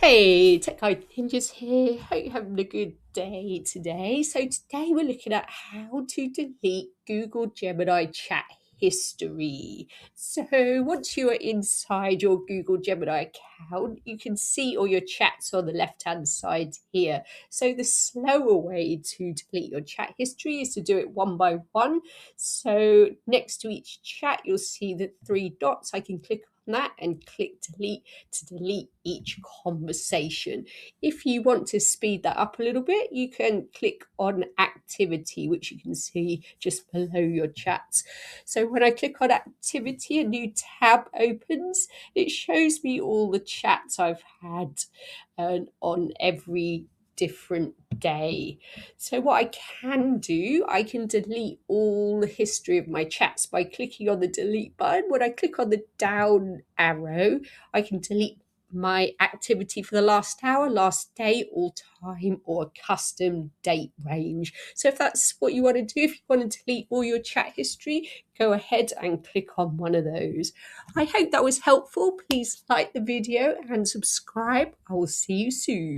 Hey, Tech Guide Ninjas here. Hope you're having a good day today. So today we're looking at how to delete Google Gemini chat history. So once you are inside your Google Gemini account, you can see all your chats on the left-hand side here. So the slower way to delete your chat history is to do it one by one. So next to each chat, you'll see the three dots. I can click on that and click delete to delete each conversation. If you want to speed that up a little bit, you can click on activity, which you can see just below your chats. So when I click on activity, a new tab opens. It shows me all the chats I've had on every different day. So what I can do, I can delete all the history of my chats by clicking on the delete button. When I click on the down arrow, I can delete my activity for the last hour, last day, all time, or a custom date range. So if that's what you want to do, if you want to delete all your chat history, go ahead and click on one of those. I hope that was helpful. Please like the video and subscribe. I will see you soon.